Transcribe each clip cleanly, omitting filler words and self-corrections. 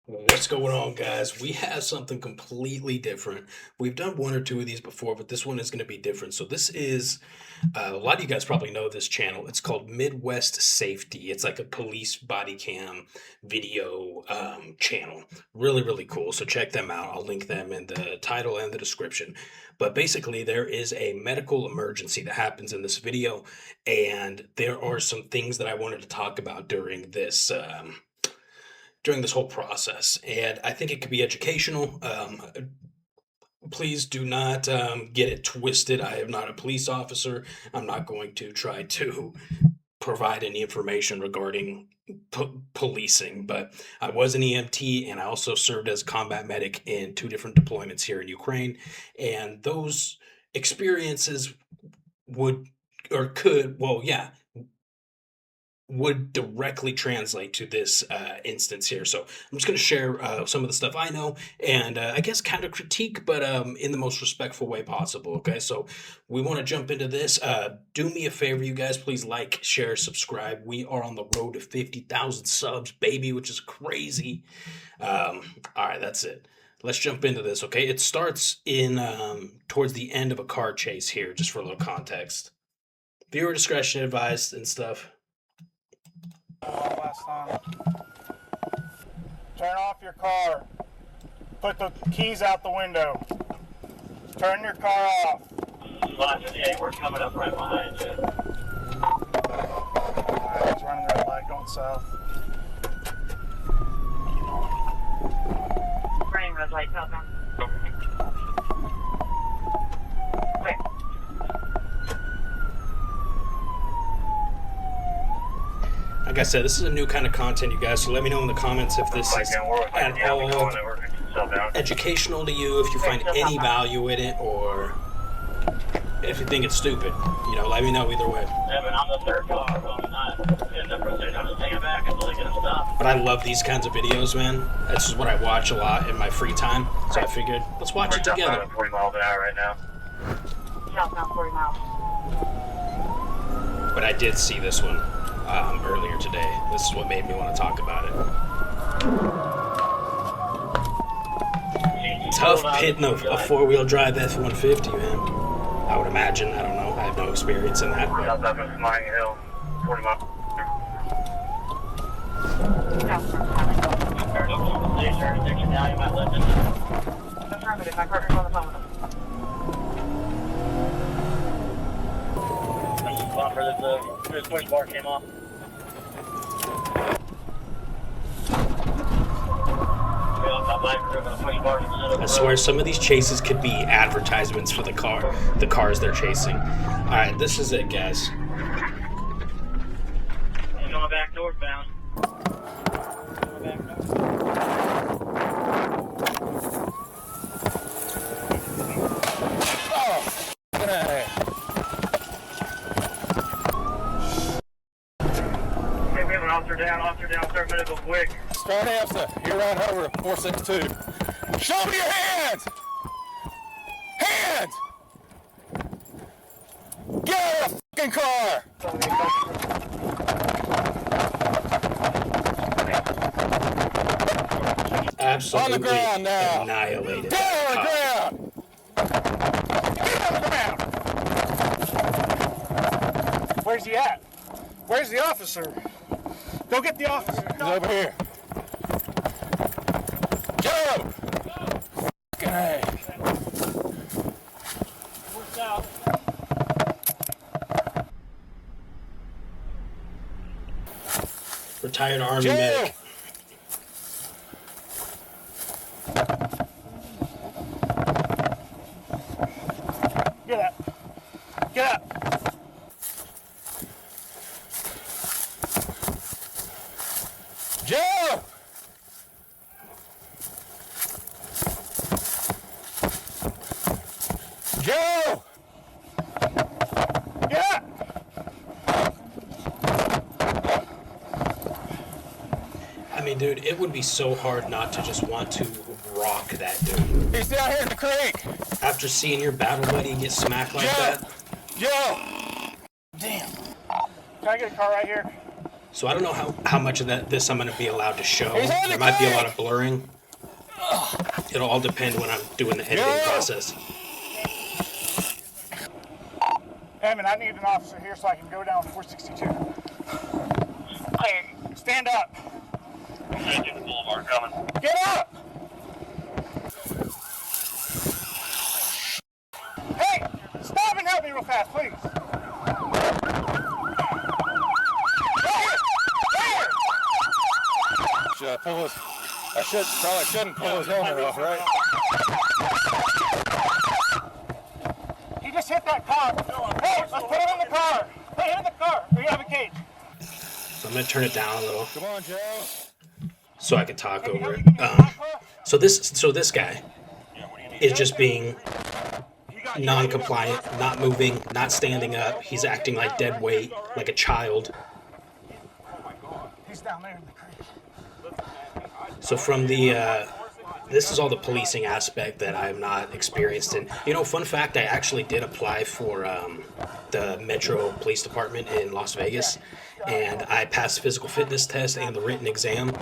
What's going on, guys? We have something completely different. We've done one or two of these before, but this one is going to be different. So, this is a lot of you guys probably know this channel. It's called Midwest Safety. It's like a police body cam video channel. Really, really cool. So, check them out. I'll link them in the title and the description. But basically, there is a medical emergency that happens in this video, and there are some things that I wanted to talk about during this whole process. And I think it could be educational. Please do not get it twisted. I am not a police officer. I'm not going to try to provide any information regarding policing, but I was an EMT and I also served as combat medic in two different deployments here in Ukraine. And those experiences would or could, well, yeah, would directly translate to this instance here. So I'm just going to share some of the stuff I know and I guess kind of critique, but in the most respectful way possible. Okay, so we want to jump into this. Do me a favor, you guys, please like, share, subscribe. We are on the road to 50,000 subs, baby, which is crazy. All right, that's it. Let's jump into this, okay? It starts in towards the end of a car chase here, just for a little context. Viewer discretion advised and stuff. Last time. Turn off your car. Put the keys out the window. Turn your car off. Yeah, we're coming up right behind you. Alright, it's running the red light going south. Running red light southbound. Where? Like I said, this is a new kind of content, you guys, so let me know in the comments if this is at all educational to you, if you find any value in it, or if you think it's stupid. You know, let me know either way. Evan, I'm the third car, so I'm not in the precision. I'm just hanging back until they get them stopped. But I love these kinds of videos, man. This is what I watch a lot in my free time, so I figured, let's watch it together. We're 40 miles an hour right now. Southbound 40 miles. But I did see this one earlier today. This is what made me want to talk about it. Tough pitting a four-wheel drive F-150, man. I would imagine. I don't know. I have no experience in that. We're outside of Flying Hill, 40 miles. Southbound Highland. Now you might listen. Affirmative. My partner's on the phone with him. I'm just bumper that the push bar came off. I swear some of these chases could be advertisements for the cars they're chasing. Alright, this is it, guys. He's going back northbound. Hey, we have an officer down, start moving quick. Start after. You're right over 462. Show me your hands! Hands! Get out of the fucking car! Absolutely On the ground now. annihilated. Get that on the cop. ground! Get on the ground! Where's he at? Where's the officer? Go get the officer. He's over here. Go! Fucking A. We're south. Retired Army Joe! medic. Get up. Get up. Joe! Joe! Get up! I mean, dude, it would be so hard not to just want to rock that dude. He's down here in the creek. After seeing your battle buddy get smacked like Joe! that. Joe! Damn. Can I get a car right here? So I don't know how much of this I'm going to be allowed to show. He's on the There might be a lot cage! of blurring. It'll all depend when I'm doing the editing Go! process. Hammond, I need an officer here so I can go down 462. Clear. Stand up. Engine Boulevard coming. Get up! Hey! Stop and help me real fast, please. Should I pull his? Probably shouldn't pull his helmet off, right? He just hit that car. Hey, let's put him in the car. Put him in the car. We have a cage. So I'm going to turn it down a little Come on, Joe. so I can talk over it. So this guy is just being non-compliant, not moving, not standing up. He's acting like dead weight, like a child. He's down there in the creek. So from the this is all the policing aspect that I'm not experienced in. You know, fun fact, I actually did apply for the Metro Police Department in Las Vegas, and I passed the physical fitness test and the written exam.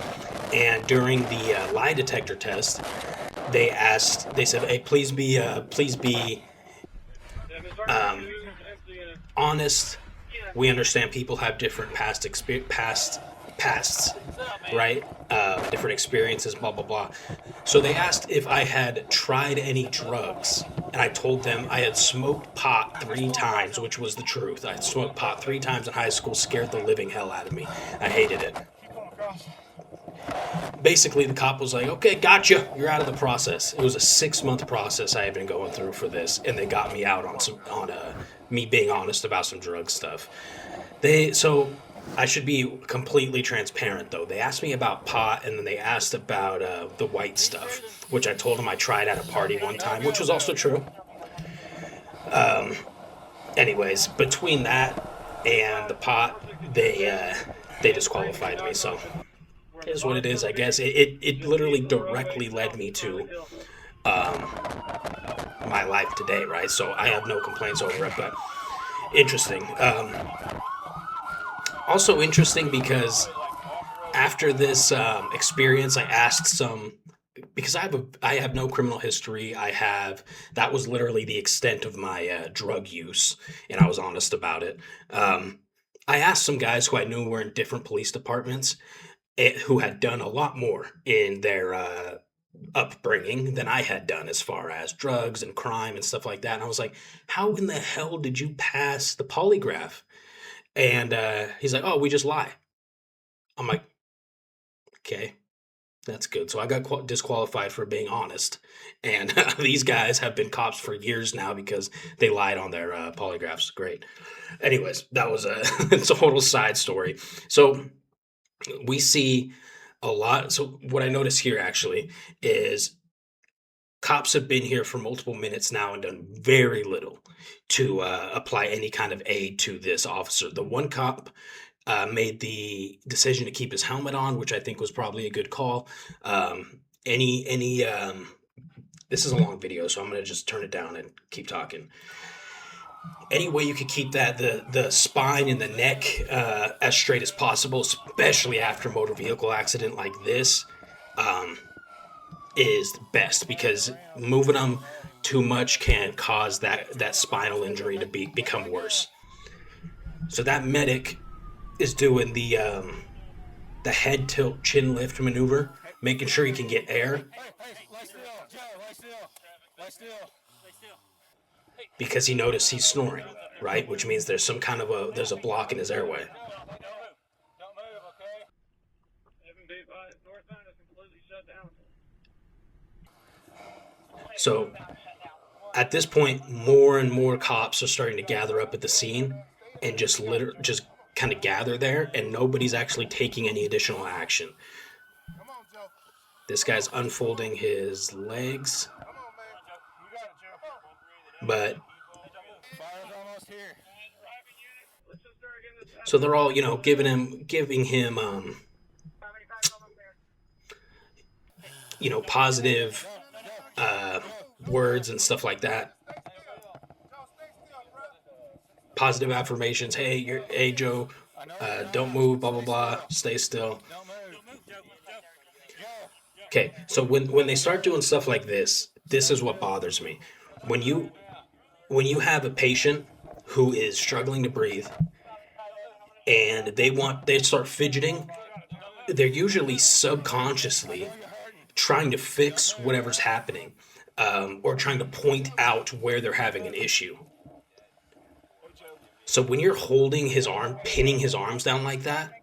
And during the lie detector test, they said, "Hey, please be honest. We understand people have different pasts, right? Different experiences, blah blah blah." So they asked if I had tried any drugs, and I told them I had smoked pot 3 times, which was the truth. I had smoked pot 3 times in high school, scared the living hell out of me. I hated it. Basically, the cop was like, "Okay, gotcha. You're out of the process." It was a 6-month process I had been going through for this, and they got me out on me being honest about some drug stuff. So I should be completely transparent, though. They asked me about pot, and then they asked about the white stuff, which I told them I tried at a party one time, which was also true. Anyways, between that and the pot, they disqualified me. So it is what it is, I guess. It literally directly led me to my life today, right? So I have no complaints over it, but interesting. Also interesting because after this experience, I asked some, because I have no criminal history. That was literally the extent of my drug use, and I was honest about it. I asked some guys who I knew were in different police departments, who had done a lot more in their upbringing than I had done as far as drugs and crime and stuff like that. And I was like, "How in the hell did you pass the polygraph?" And he's like, "Oh, we just lie." I'm like, "Okay, that's good." So I got disqualified for being honest. And these guys have been cops for years now because they lied on their polygraphs. Great. Anyways, that was it's a total side story. So we see a lot. So what I notice here actually is cops have been here for multiple minutes now and done very little to apply any kind of aid to this officer. The one cop made the decision to keep his helmet on, which I think was probably a good call. This is a long video, so I'm going to just turn it down and keep talking. Any way you could keep the spine and the neck as straight as possible, especially after a motor vehicle accident like this, is best, because moving them too much can cause that spinal injury to become worse. So that medic is doing the head tilt chin lift maneuver, making sure he can get air, Hey, lie still, Joe, lie still. Lie still. because he noticed he's snoring, right? Which means there's some kind of there's a block in his airway. Don't move, okay? 75 northbound is completely shut down. So at this point, more and more cops are starting to gather up at the scene and just kind of gather there, and nobody's actually taking any additional action. This guy's unfolding his legs, but Fire's almost here. so they're all, giving him positive words and stuff like that. Positive affirmations. Hey, Joe, Don't move, blah, blah, blah, stay still. Don't move. Okay, so when they start doing stuff like this is what bothers me. When you have a patient who is struggling to breathe and they start fidgeting, they're usually subconsciously trying to fix whatever's happening, or trying to point out where they're having an issue. So when you're holding his arm, pinning his arms down like that,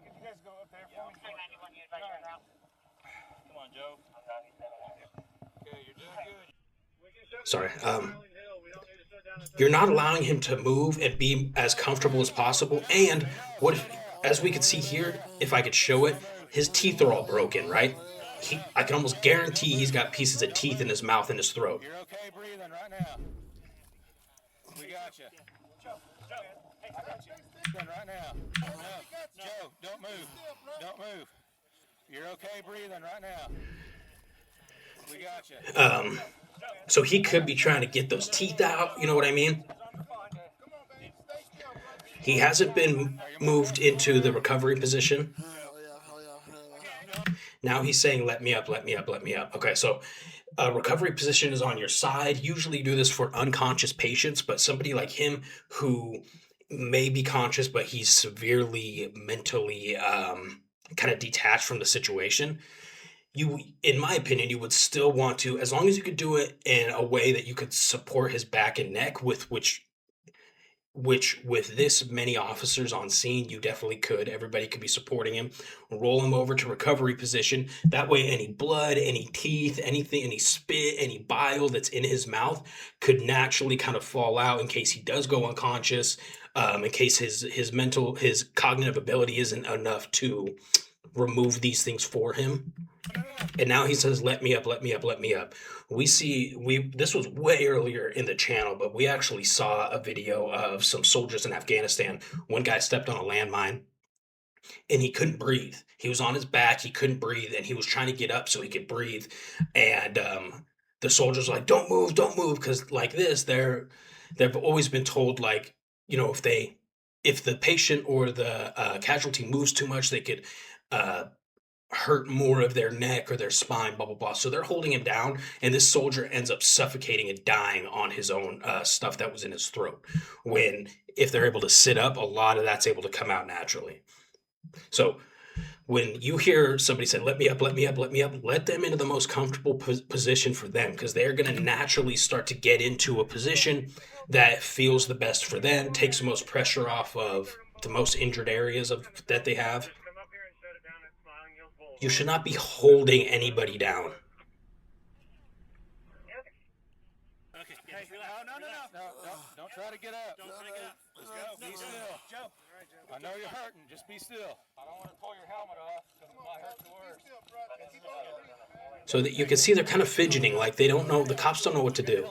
sorry, you're not allowing him to move and be as comfortable as possible. And what if, as we could see here, if I could show it, his teeth are all broken, right? I can almost guarantee he's got pieces of teeth in his mouth and his throat. You're okay breathing right now. We got you. Right now. No, Joe, don't move. Don't move. You're okay breathing right now. We got you. So he could be trying to get those teeth out, you know what I mean? He hasn't been moved into the recovery position. Now he's saying, let me up, let me up, let me up. Okay, so recovery position is on your side. Usually do this for unconscious patients, but somebody like him who may be conscious, but he's severely mentally kind of detached from the situation, in my opinion, you would still want to, as long as you could do it in a way that you could support his back and neck, which with this many officers on scene, you definitely could. Everybody could be supporting him. Roll him over to recovery position. That way, any blood, any teeth, anything, any spit, any bile that's in his mouth could naturally kind of fall out in case he does go unconscious. In case his cognitive ability isn't enough to remove these things for him. And now he says, let me up, let me up, let me up. This was way earlier in the channel, but we actually saw a video of some soldiers in Afghanistan. One guy stepped on a landmine and he couldn't breathe. He was on his back, he couldn't breathe, and he was trying to get up so he could breathe. And the soldiers were like, don't move, because like this, they've always been told, like, you know, if the patient or the casualty moves too much, they could hurt more of their neck or their spine, blah, blah, blah. So they're holding him down, and this soldier ends up suffocating and dying on his own stuff that was in his throat. When, if they're able to sit up, a lot of that's able to come out naturally. So when you hear somebody say, let me up, let me up, let me up, let them into the most comfortable position for them, because they're going to naturally start to get into a position that feels the best for them, takes the most pressure off of the most injured areas that they have. You should not be holding anybody down. Okay. Hey, no. Don't try to get up. Don't try to get up. Let's go. Be still. Joe. I know you're hurting. Just be still. I don't want to pull your helmet off because it might hurt worse. So that you can see they're kind of fidgeting, like they don't know. The cops don't know what to do.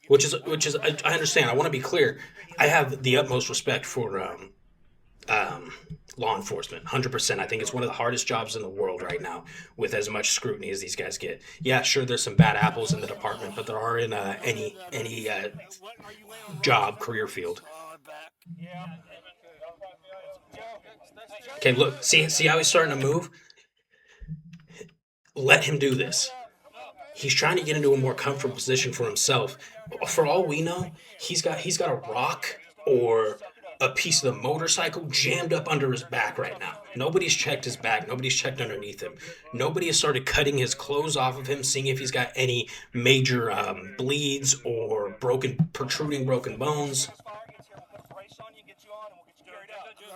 Which is I understand. I want to be clear. I have the utmost respect for law enforcement, 100%. I think it's one of the hardest jobs in the world right now, with as much scrutiny as these guys get. Yeah, sure, there's some bad apples in the department, but there are in any job, career field. Okay, look, see how he's starting to move? Let him do this. He's trying to get into a more comfortable position for himself. For all we know, he's got a rock or a piece of the motorcycle jammed up under his back right now. Nobody's checked his back. Nobody's checked underneath him. Nobody has started cutting his clothes off of him, seeing if he's got any major bleeds or protruding broken bones.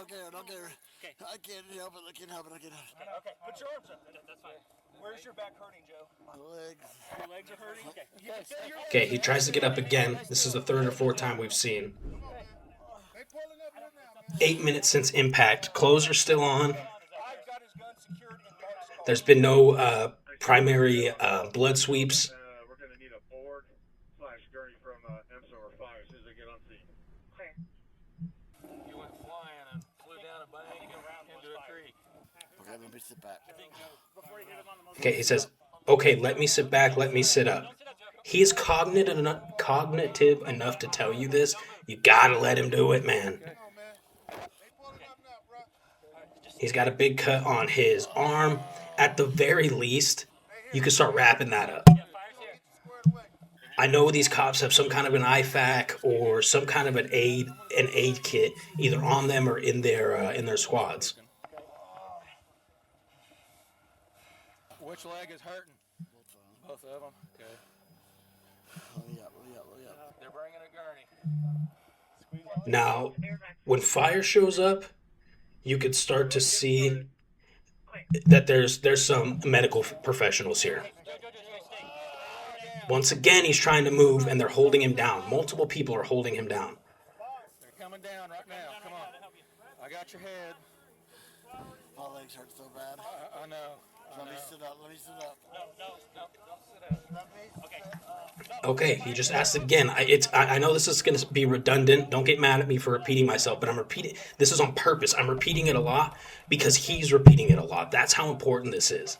Okay. I can't help it. I can't help it. Okay, put your arms up. That's fine. Where's your back hurting, Joe? My legs. Your legs are hurting? Okay. You can feel your legs. Okay, he tries to get up again. This is the third or fourth time we've seen. 8 minutes since impact. Clothes are still on. There's been no primary blood sweeps. We're going to need a board/gurney from EMSO or fire as soon as they get on scene. You went flying and flew down a bank into a creek. Okay, let me sit back. Okay, he says, okay, let me sit back, let me sit up. He's cognitive enough to tell you this. You gotta let him do it, man. He's got a big cut on his arm. At the very least, you can start wrapping that up. I know these cops have some kind of an IFAC or some kind of an aid kit either on them or in their squads. Which leg is hurting? Both of them. Okay. Let me up. They're bringing a gurney. Now, when fire shows up, you could start to see that there's some medical professionals here. Once again, he's trying to move, and they're holding him down. Multiple people are holding him down. They're coming down right now. Come on. I got your head. My legs hurt so bad. I know. Let me sit up. Okay, he just asked again. I know this is going to be redundant. Don't get mad at me for repeating myself, but I'm repeating. This is on purpose. I'm repeating it a lot because he's repeating it a lot. That's how important this is.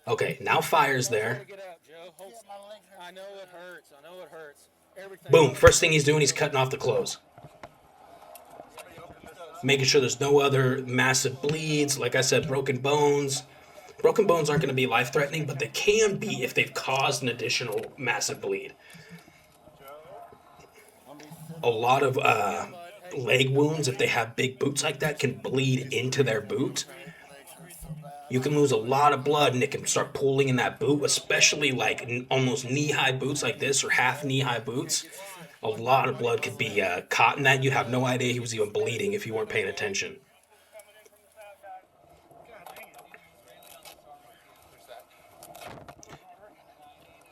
Okay, now fire's there. Get up, Joe. I know it hurts. Everything. Boom. First thing he's doing, he's cutting off the clothes. Making sure there's no other massive bleeds. Like I said, broken bones. Broken bones aren't going to be life-threatening, but they can be if they've caused an additional massive bleed. A lot of leg wounds, if they have big boots like that, can bleed into their boot. You can lose a lot of blood, and it can start pooling in that boot, especially like almost knee-high boots like this or half knee-high boots. A lot of blood could be caught in that. You have no idea he was even bleeding if you weren't paying attention.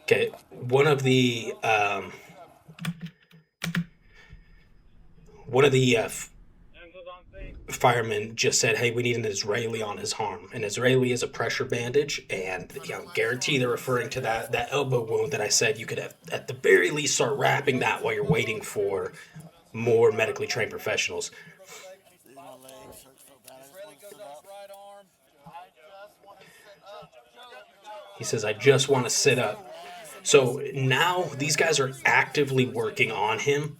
Okay, one of the firemen just said, "Hey, we need an Israeli on his arm." An Israeli is a pressure bandage, and guarantee they're referring to that elbow wound that I said you could have, at the very least start wrapping that while you're waiting for more medically trained professionals. My legs hurt so bad. I just want to sit up. He says, "I just want to sit up." So now these guys are actively working on him.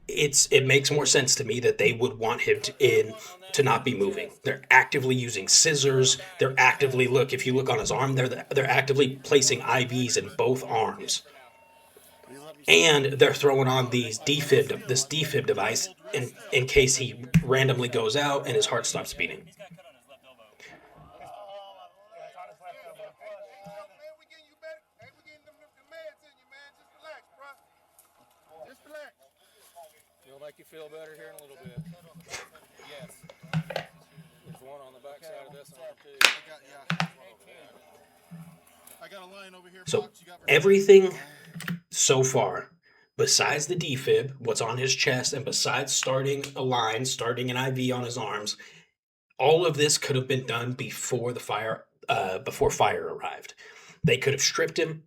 It makes more sense to me that they would want him to not be moving. They're actively using scissors. They're actively if you look on his arm, they're actively placing IVs in both arms, and they're throwing on this defib device in case he randomly goes out and his heart stops beating. It'll make you feel better here in a little bit. Yes. There's one on the back side of this arm too. I got a line over here. So everything so far, besides the defib, what's on his chest, and besides starting an IV on his arms, all of this could have been done before fire arrived. They could have stripped him.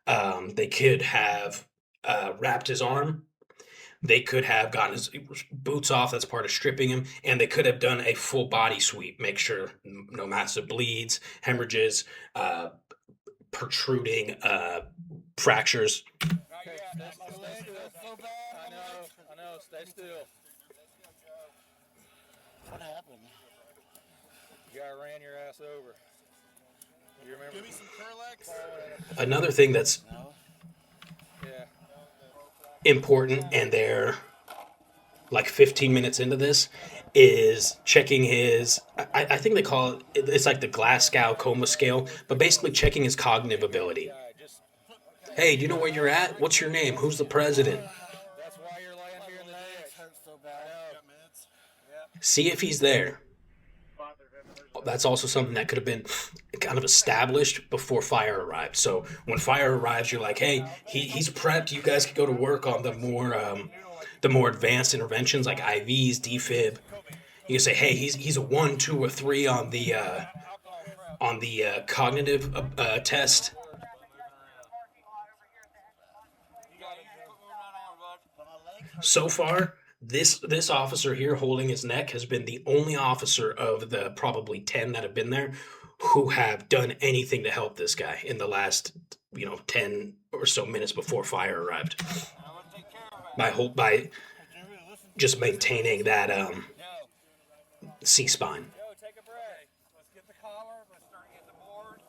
They could have wrapped his arm. They could have gotten his boots off. That's part of stripping him. And they could have done a full body sweep. Make sure no massive bleeds, hemorrhages, protruding fractures. Okay, stay still. I know. Stay still. What happened? The guy ran your ass over. You remember? Give me some Curlex. Another thing that's Yeah. important, and they're like 15 minutes into this, is checking his, I think they call it's like the Glasgow coma scale, but basically checking his cognitive ability. Hey, do you know where you're at? What's your name? Who's the president? That's why you're laying here in the ditch. Hurts so bad. See if he's there. That's also something that could have been kind of established before fire arrived. So when fire arrives, you're like, hey, he's prepped. You guys could go to work on the more advanced interventions like IVs, defib. You can say, hey, he's a 1, 2, or 3 on the cognitive test. So far, this officer here holding his neck has been the only officer of the probably 10 that have been there who have done anything to help this guy in the last 10 or so minutes before fire arrived. By just maintaining that No. C-spine. Joe, take a breath. Let's get the collar. Let's start getting the board.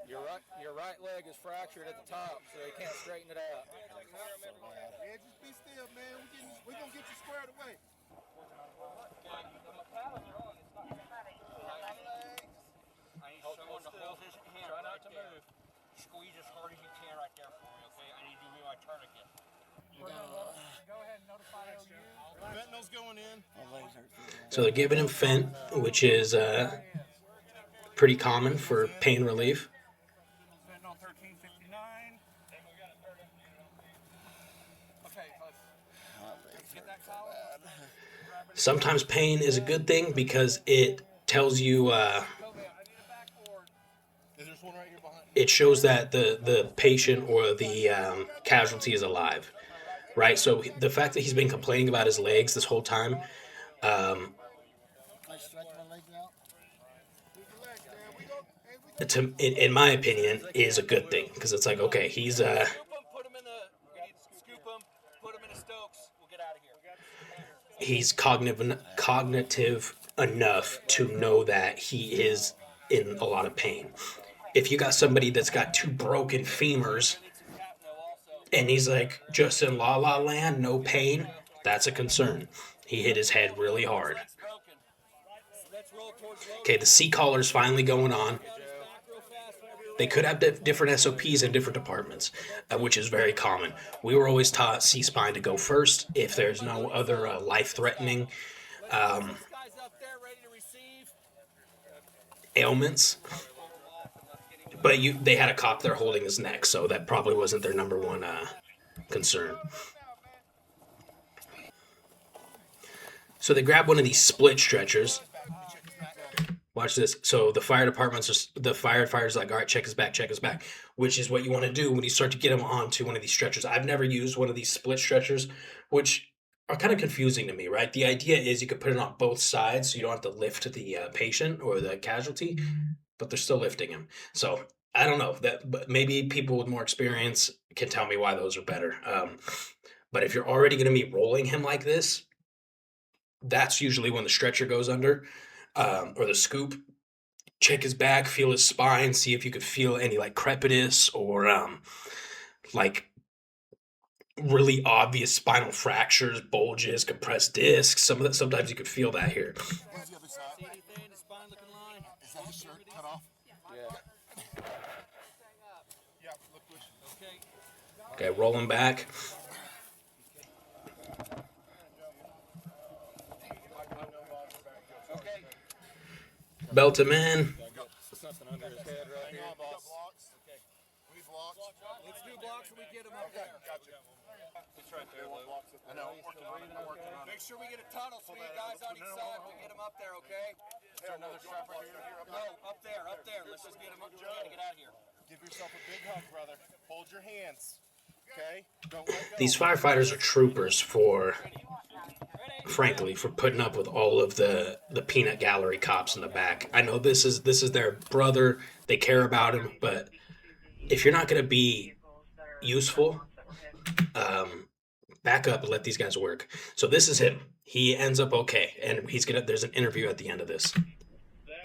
Your right leg is fractured at the top, so you can't straighten it out. Yeah, just be still, man. We're gonna get you squared away. I need someone to hold his hand. Try not to move. Squeeze as hard as you can right there for me, okay? I need to do my tourniquet. Go ahead and notify OU. Fentanyl's going in. My legs hurt too bad. So they're giving him fent, which is pretty common for pain relief. Fentanyl 1359. Okay, let's get that collar. Sometimes pain is a good thing because it tells you, it shows that the patient or the casualty is alive, right? So the fact that he's been complaining about his legs this whole time, I stretch my legs out. in my opinion, is a good thing because it's like, okay, he's Scoop him, put him in the. We need to scoop him, put him in a Stokes. We'll get out of here. he's cognitive enough to know that he is in a lot of pain. If you got somebody that's got 2 broken femurs and he's like just in la la land, no pain, that's a concern. He hit his head really hard. Okay, the C-collar's finally going on. They could have different SOPs in different departments, which is very common. We were always taught C-spine to go first if there's no other life-threatening ailments. But they had a cop there holding his neck, so that probably wasn't their number one concern. So they grab one of these split stretchers. Watch this. So the firefighter's like, all right, check his back, which is what you want to do when you start to get him onto one of these stretchers. I've never used one of these split stretchers, which are kind of confusing to me, right? The idea is you could put it on both sides so you don't have to lift the patient or the casualty, but they're still lifting him. So I don't know that, but maybe people with more experience can tell me why those are better. But if you're already going to be rolling him like this, that's usually when the stretcher goes under, or the scoop. Check his back, feel his spine, see if you could feel any like crepitus or like really obvious spinal fractures, bulges, compressed discs. Sometimes you could feel that here. Where's the other side? See anything in the spine looking line? Is that his shirt cut off? Yeah. Yeah, look which. Okay, roll him back. Okay. Belt him in. Something under his head right here. Blocks. Okay. We blocks. Let's do blocks when we get him up there. Gotcha. It's right there, Lou. I know. I'm working on it. I'm working on it. Make sure we get a tunnel so you guys on each side to get him up there, okay? Is there another strap right here? No, up there. Let's just get him up. We gotta get out of here. Give yourself a big hug, brother. Hold your hands. Okay? Don't let go. These firefighters are troopers frankly, for putting up with all of the peanut gallery cops in the back. I know this is their brother. They care about him, but if you're not going to be useful, back up and let these guys work. So this is him. He ends up okay, and there's an interview at the end of this. That,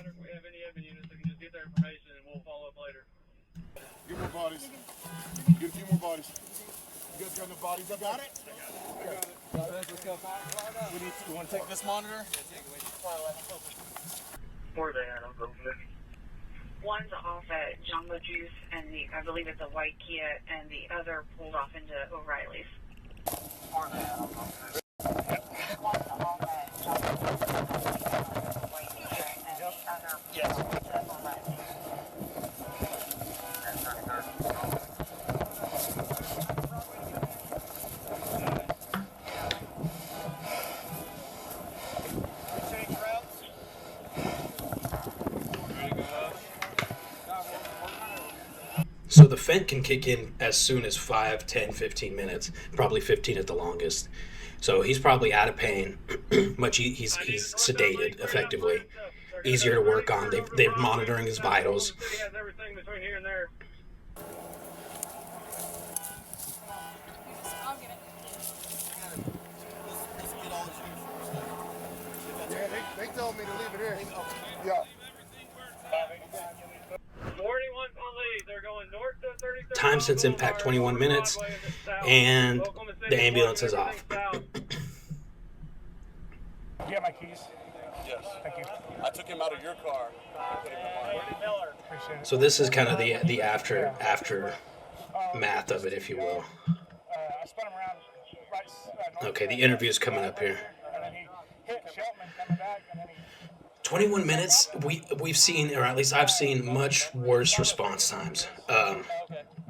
or if we have any other units that can just get their information and we'll follow up later. Get more bodies. Get a few more bodies. You guys got no bodies up? Got it? Let's go. You want to take this monitor? Where are they at? I'll go with it. One's off at Jumbo Juice, and I believe it's a white Kia, and the other pulled off into O'Reilly's. One's off at Jumbo Juice, and the white Kia, and the other pulled off into O'Reilly's. So the fent can kick in as soon as 5, 10, 15 minutes, probably 15 at the longest. So he's probably out of pain. He's sedated effectively. Easier to work on. They're monitoring his vitals. He has everything between here and there. told me to leave it here. Yeah. Morning one police. They're going north to 33rd. Time since impact 21 minutes, and the ambulance is off. Do you have my keys? Yes. Thank you. I took him out of your car and put him in mine. Appreciate it. So this is kind of the aftermath of it, if you will. I spun him around right. North Okay, the interview's coming up here. and then he hit Shelton coming back, and then he. 21 minutes. We've seen, or at least I've seen, much worse response times.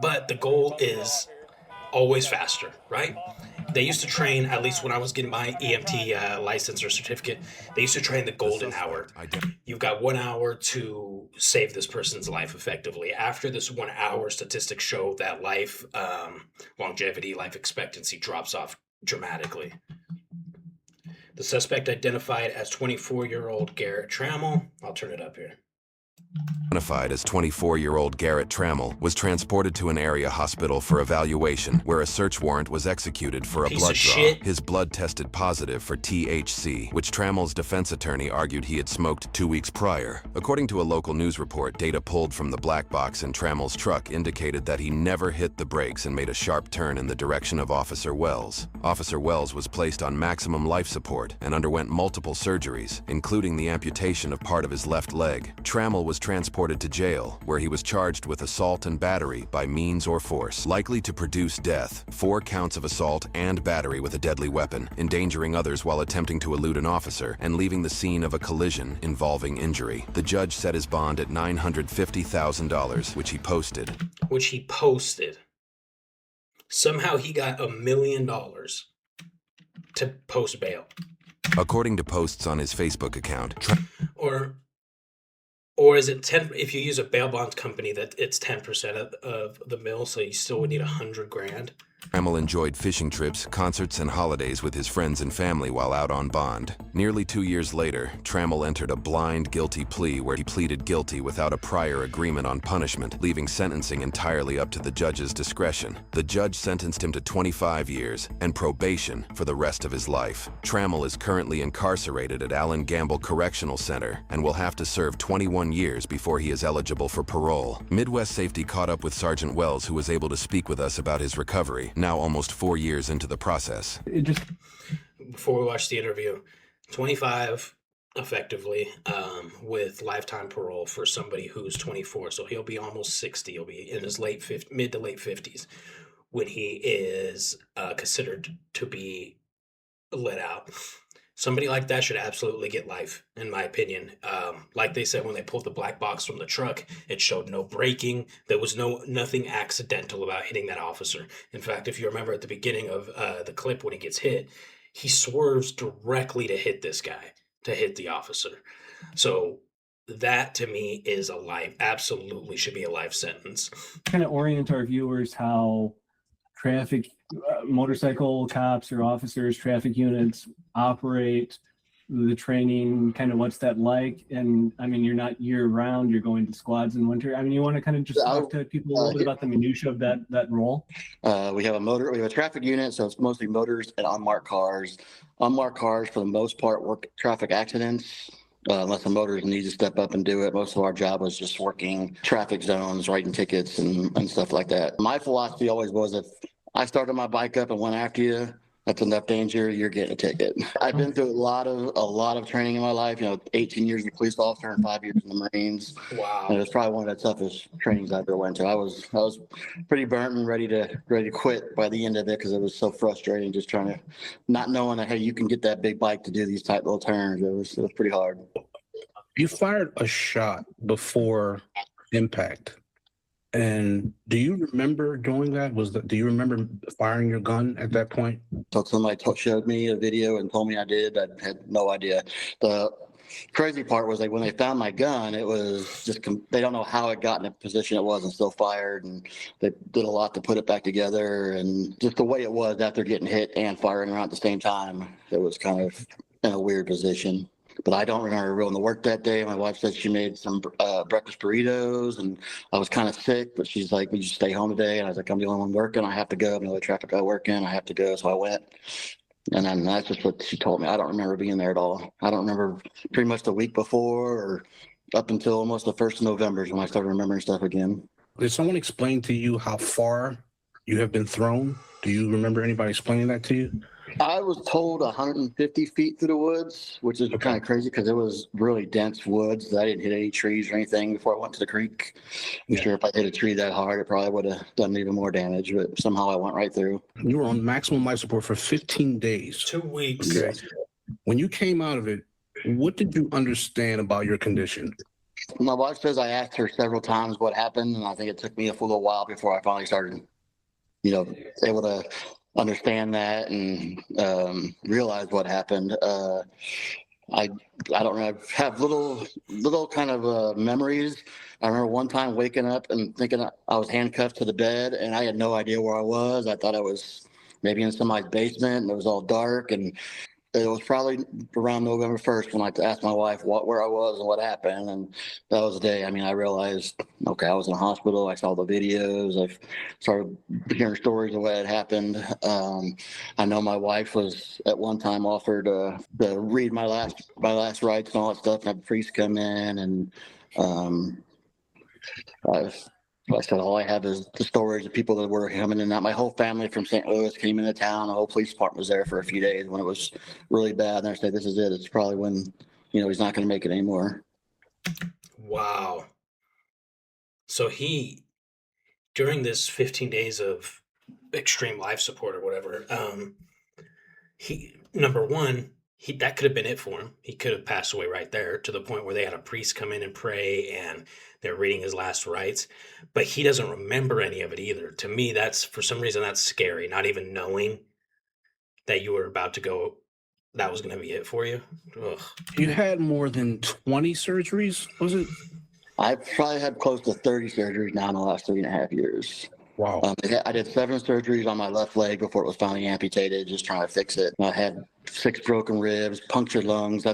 But the goal is always faster, right? They used to train, at least when I was getting my EMT license or certificate, they used to train the golden hour. You've got 1 hour to save this person's life effectively. After this 1 hour, statistics show that life longevity, life expectancy drops off dramatically. The suspect identified as 24-year-old Garrett Trammell. I'll turn it up here. Identified as 24-year-old Garrett Trammell was transported to an area hospital for evaluation, where a search warrant was executed for a Piece blood of draw. shit. His blood tested positive for THC, which Trammell's defense attorney argued he had smoked 2 weeks prior. According to a local news report, data pulled from the black box in Trammell's truck indicated that he never hit the brakes and made a sharp turn in the direction of Officer Wells. Officer Wells was placed on maximum life support and underwent multiple surgeries, including the amputation of part of his left leg. Trammell was transported to jail, where he was charged with assault and battery by means or force, likely to produce death, 4 counts of assault and battery with a deadly weapon, endangering others while attempting to elude an officer, and leaving the scene of a collision involving injury. The judge set his bond at $950,000, which he posted. Somehow he got $1 million to post bail. According to posts on his Facebook account. Or is it 10? If you use a bail bonds company, that it's 10% of the mill, so you still would need $100,000. Trammell enjoyed fishing trips, concerts, and holidays with his friends and family while out on bond. Nearly 2 years later, Trammell entered a blind guilty plea where he pleaded guilty without a prior agreement on punishment, leaving sentencing entirely up to the judge's discretion. The judge sentenced him to 25 years and probation for the rest of his life. Trammell is currently incarcerated at Allen Gamble Correctional Center and will have to serve 21 years before he is eligible for parole. Midwest Safety caught up with Sergeant Wells, who was able to speak with us about his recovery, now almost 4 years into the process. Before we watch the interview, 25 effectively, with lifetime parole for somebody who's 24. So he'll be almost 60. He'll be in his mid to late 50s when he is considered to be let out. Somebody like that should absolutely get life, in my opinion. Like they said, when they pulled the black box from the truck, it showed no braking. There was nothing accidental about hitting that officer. In fact, if you remember at the beginning of the clip when he gets hit, he swerves directly to hit this guy, to hit the officer. So that to me is absolutely should be a life sentence. Kind of orient our viewers how traffic, motorcycle cops or officers, traffic units operate, the training, kind of what's that like? And I mean, you're not year round, you're going to squads in winter. I mean, you want to kind of just talk to people a little bit about the minutia of that role? We have a traffic unit, so it's mostly motors and unmarked cars. Unmarked cars, for the most part, work traffic accidents. Unless the motorist needs to step up and do it. Most of our job was just working traffic zones, writing tickets and stuff like that. My philosophy always was, if I started my bike up and went after you, that's enough danger, you're getting a ticket. I've been through a lot of training in my life, 18 years as a police officer and 5 years in the Marines. Wow. And it was probably one of the toughest trainings I ever went to. I was pretty burnt and ready to quit by the end of it, because it was so frustrating just trying to, not knowing that, hey, you can get that big bike to do these type little turns. It was pretty hard. You fired a shot before impact. And do you remember doing that? Do you remember firing your gun at that point? So somebody showed me a video and told me I did. I had no idea. The crazy part was, like, when they found my gun, it was just, they don't know how it got in the position it was and still fired. And they did a lot to put it back together. And just the way it was after getting hit and firing around at the same time, it was kind of in a weird position. But I don't remember going to work that day. My wife said she made some breakfast burritos, and I was kind of sick, but she's like, "Would you stay home today?" And I was like, "I'm the only one working. I have to go. I'm the only traffic guy working. I have to go." So I went. And then that's just what she told me. I don't remember being there at all. I don't remember pretty much the week before or up until almost the 1st of November is when I started remembering stuff again. Did someone explain to you how far you have been thrown? Do you remember anybody explaining that to you? I was told 150 feet through the woods, which is kind of crazy because it was really dense woods. I didn't hit any trees or anything before I went to the creek. I'm sure if I hit a tree that hard, it probably would have done even more damage, but somehow I went right through. You were on maximum life support for 15 days. 2 weeks. Okay. When you came out of it, what did you understand about your condition? My wife says I asked her several times what happened, and I think it took me a little while before I finally started, able to understand that and realize what happened. I don't know. I have little kind of memories. I remember one time waking up and thinking I was handcuffed to the bed, and I had no idea where I was. I thought I was maybe in somebody's basement, and it was all dark. And it was probably around November 1st when I asked my wife where I was and what happened. And that was the day. I mean, I realized, okay, I was in a hospital. I saw the videos. I started hearing stories of what had happened. I know my wife was at one time offered to read my last rites and all that stuff, and have a priest come in. And I said, all I have is the stories of people that were coming in. My whole family from St. Louis came into town. The whole police department was there for a few days when it was really bad. And I said, this is it. It's probably when, he's not going to make it anymore. Wow. So during this 15 days of extreme life support or whatever, number one, that could have been it for him. He could have passed away right there, to the point where they had a priest come in and pray and they're reading his last rites, but he doesn't remember any of it either. To me, for some reason, that's scary. Not even knowing that you were about to go, that was going to be it for you. Ugh. You had more than 20 surgeries, was it? I've probably had close to 30 surgeries now in the last 3.5 years. Wow. I did 7 surgeries on my left leg before it was finally amputated, just trying to fix it. I had 6 broken ribs, punctured lungs.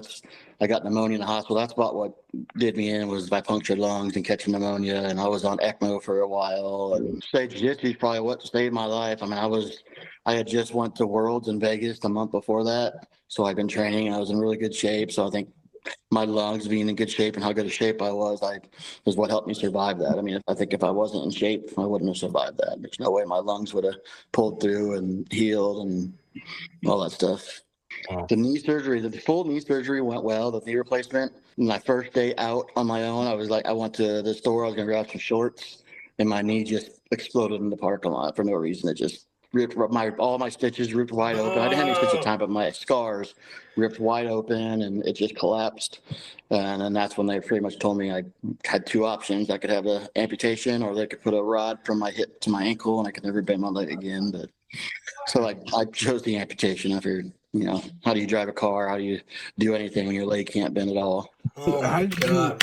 I got pneumonia in the hospital. That's about what did me in, was my punctured lungs and catching pneumonia. And I was on ECMO for a while. And stage jiu-jitsu is probably what saved my life. I mean, I had just went to Worlds in Vegas the month before that. So I'd been training and I was in really good shape. So I think my lungs being in good shape and how good a shape I was what helped me survive that. I mean, I think if I wasn't in shape, I wouldn't have survived that. There's no way my lungs would have pulled through and healed and all that stuff. Wow. The full knee surgery went well. The knee replacement, my first day out on my own, I went to the store. I was going to grab some shorts, and my knee just exploded in the parking lot for no reason. It just ripped all my stitches ripped wide open. I didn't have any stitches at the time, but my scars ripped wide open, and it just collapsed. And then that's when they pretty much told me I had 2 options. I could have an amputation, or they could put a rod from my hip to my ankle, and I could never bend my leg again. But so I chose the amputation. I figured, how do you drive a car? How do you do anything when your leg can't bend at all? Oh my God.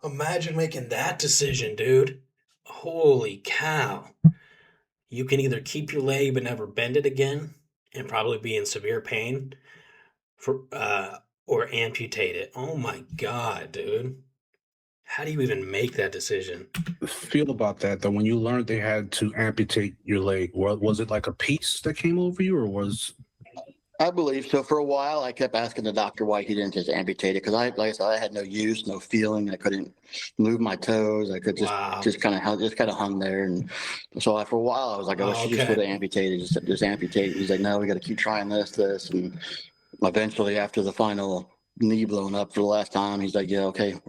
Imagine making that decision, dude. Holy cow. You can either keep your leg but never bend it again and probably be in severe pain, or amputate it. Oh my God, dude. How do you even make that decision? Feel about that, though, when you learned they had to amputate your leg, was it like a peace that came over you, or was... I believe so. For a while, I kept asking the doctor why he didn't just amputate it, because like I said, I had no use, no feeling. I couldn't move my toes. I could just kind of hung there. And so for a while, I was like, I wish he just would have amputated, just amputate. He's like, no, we got to keep trying this. And eventually, after the final knee blown up for the last time, he's like, yeah, okay,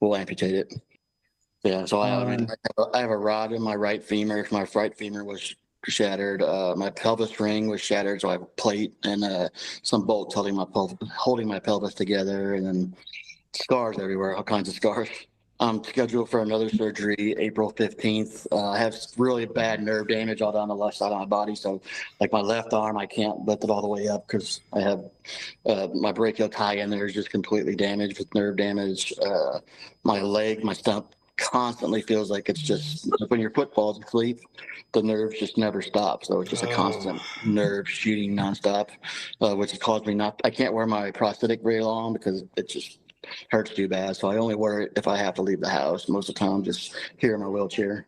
we'll amputate it. Yeah. So I have a rod in my right femur. My right femur was shattered. My pelvis ring was shattered, so I have a plate and some bolts holding my pelvis together, and then scars everywhere, all kinds of scars. I'm scheduled for another surgery April 15th. I have really bad nerve damage all down the left side of my body, so like my left arm, I can't lift it all the way up because I have my brachial tie in there is just completely damaged with nerve damage. My leg, my stump constantly feels like it's just, when your foot falls asleep, the nerves just never stop. So it's just a constant nerve shooting nonstop, which has caused me I can't wear my prosthetic very long because it just hurts too bad. So I only wear it if I have to leave the house. Most of the time, I'm just here in my wheelchair.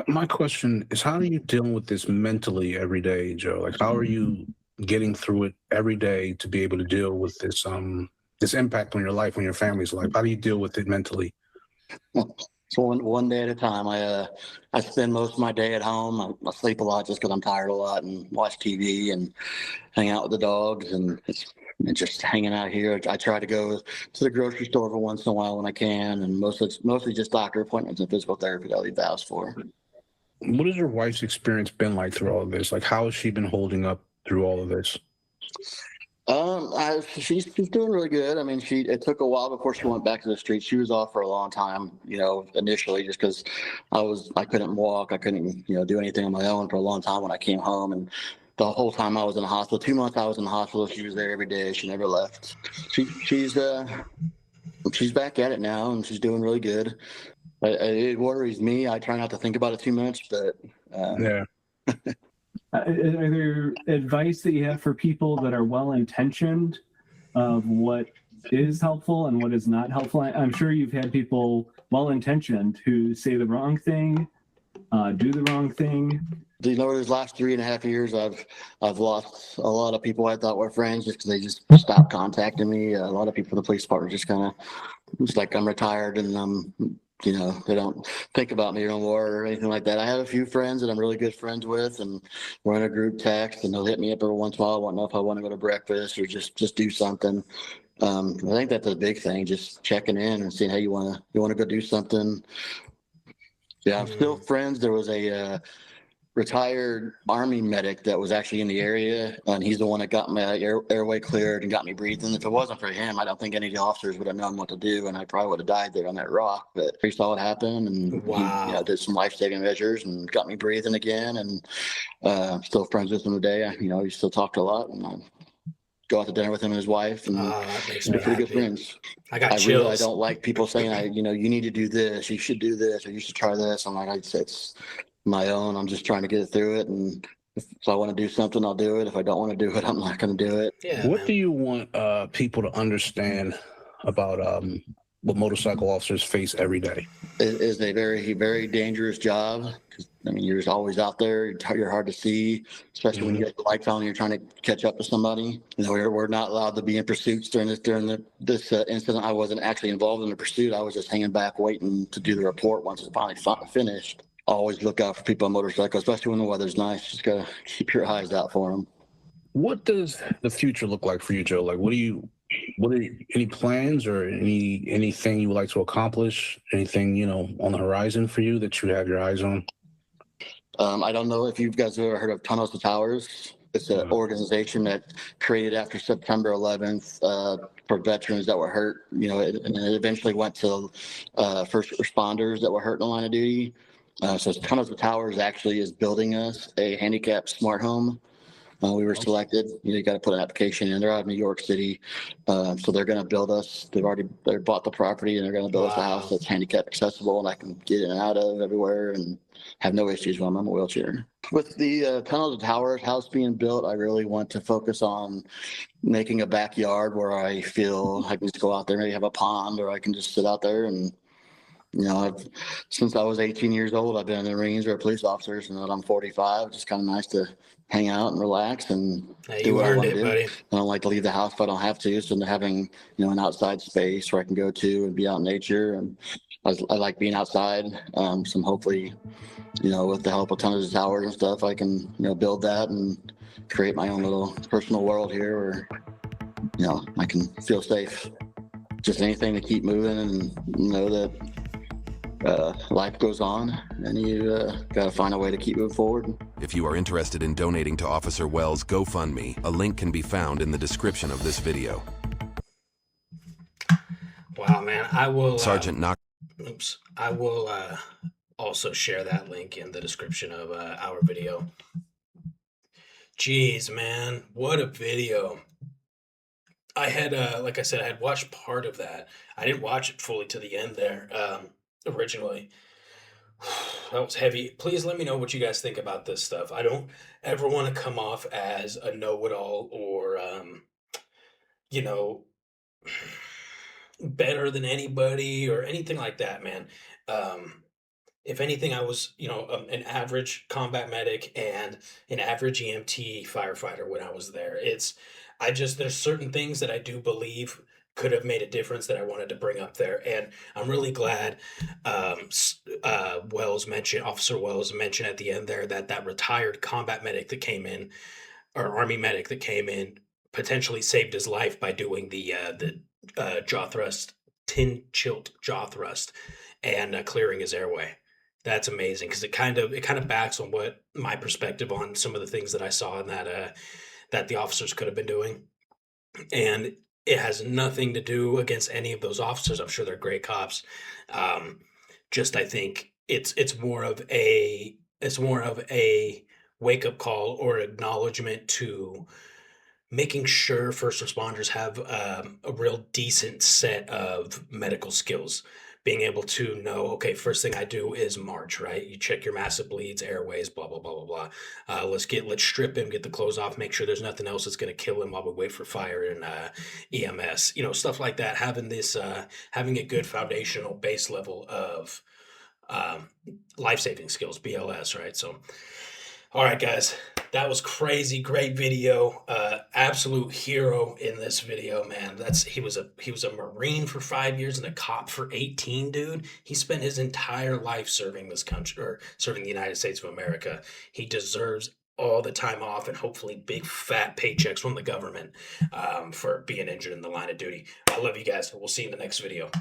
My question is, how are you dealing with this mentally every day, Joe? Like, how are you getting through it every day to be able to deal with this impact on your life, on your family's life? How do you deal with it mentally? So one day at a time. I spend most of my day at home. I sleep a lot just because I'm tired a lot, and watch TV and hang out with the dogs, and just hanging out here. I try to go to the grocery store every once in a while when I can, and mostly just doctor appointments and physical therapy that I leave the house for. What has your wife's experience been like through all of this? Like, how has she been holding up through all of this? She's doing really good. I mean, it took a while before she went back to the street. She was off for a long time, initially just because I couldn't walk, I couldn't, do anything on my own for a long time when I came home. And the whole time I was in the hospital, 2 months I was in the hospital, she was there every day. She never left. She's back at it now, and she's doing really good. It worries me. I try not to think about it too much, but Yeah. Are there advice that you have for people that are well-intentioned of what is helpful and what is not helpful? I'm sure you've had people well-intentioned who say the wrong thing, do the wrong thing. these last 3.5 years, I've lost a lot of people I thought were friends just because they just stopped contacting me. A lot of people in the police department just kind of, it's like I'm retired and they don't think about me no more or anything like that. I have a few friends that I'm really good friends with, and we're in a group text, and they'll hit me up every once in a while. I want to know if I want to go to breakfast or just do something. I think that's a big thing, just checking in and seeing, hey, you want to go do something. Yeah, I'm still friends. There was a retired Army medic that was actually in the area, and he's the one that got my airway cleared and got me breathing. If it wasn't for him, I don't think any of the officers would have known what to do, and I probably would have died there on that rock. But he saw what happened, and Wow. he did some life-saving measures and got me breathing again. And I'm still friends with him today. We still talk a lot, and I go out to dinner with him and his wife, and That makes they're me pretty good happy. friends. I got I chills. don't like people saying, you need to do this, you should do this, or you should try this. I'm like, it's my own. I'm just trying to get through it, and if I want to do something, I'll do it. If I don't want to do it, I'm not going to do it. Yeah, What man. do you want people to understand about what motorcycle officers face every day? It is a very, very dangerous job because you're always out there. You're hard to see, especially when you get the lights on and you're trying to catch up to somebody. We're not allowed to be in pursuits during this incident. I wasn't actually involved in the pursuit. I was just hanging back, waiting to do the report once it's finally finished. Always look out for people on motorcycles, especially when the weather's nice. Just gotta keep your eyes out for them. What does the future look like for you, Joe? Like, what are any plans or anything you would like to accomplish? Anything, on the horizon for you that you have your eyes on? I don't know if you guys have ever heard of Tunnels to Towers. It's an organization that created after September 11th for veterans that were hurt. And it eventually went to first responders that were hurt in the line of duty. So Tunnels to Towers actually is building us a handicapped smart home. We were selected. You got to put an application in. They're out of New York City, so they're going to build us. They bought the property, and they're going to build us a house that's handicap accessible, and I can get in and out of everywhere and have no issues when I'm in a wheelchair. With the Tunnel to Towers house being built, I really want to focus on making a backyard where I feel I can just go out there, maybe have a pond, or I can just sit out there and. Since I was 18 years old, I've been in the Marines or a police officer, and now that I'm 45, it's just kind of nice to hang out and relax and do what I want to do. Buddy. I don't like to leave the house if I don't have to. So having, an outside space where I can go to and be out in nature, and I like being outside. So hopefully, with the help of tons of towers and stuff, I can, build that and create my own little personal world here where, I can feel safe. Just anything to keep moving and know that life goes on, and you got to find a way to keep moving forward. If you are interested in donating to Officer Wells' GoFundMe, a link can be found in the description of this video. Wow, man. I will. Sergeant Knock. Oops. I will also share that link in the description of our video. Jeez, man. What a video. I had, like I said, I had watched part of that. I didn't watch it fully to the end there originally. That was heavy. Please let me know what you guys think about this stuff. I don't ever want to come off as a know-it-all or, better than anybody or anything like that, man. if anything, I was, an average combat medic and an average EMT firefighter when I was there. There's certain things that I do believe could have made a difference that I wanted to bring up there. And I'm really glad Officer Wells mentioned at the end there that that retired combat medic that came in, or Army medic that came in, potentially saved his life by doing the jaw thrust, tin chilt jaw thrust, and clearing his airway. That's amazing because it kind of backs on what my perspective on some of the things that I saw in that the officers could have been doing, and it has nothing to do against any of those officers. I'm sure they're great cops. Um, just I think it's more of a wake up call or acknowledgement to making sure first responders have a real decent set of medical skills. Being able to know, okay, first thing I do is march, right? You check your massive bleeds, airways, blah blah blah blah blah. Let's strip him, get the clothes off, make sure there's nothing else that's going to kill him while we wait for fire and EMS, stuff like that. Having a good foundational base level of um, life saving skills, BLS, right? So all right, guys, that was crazy. Great video. Absolute hero in this video, man. He was a Marine for 5 years and a cop for 18, dude. He spent his entire life serving this country or serving the United States of America. He deserves all the time off and hopefully big fat paychecks from the government for being injured in the line of duty. I love you guys. We'll see you in the next video.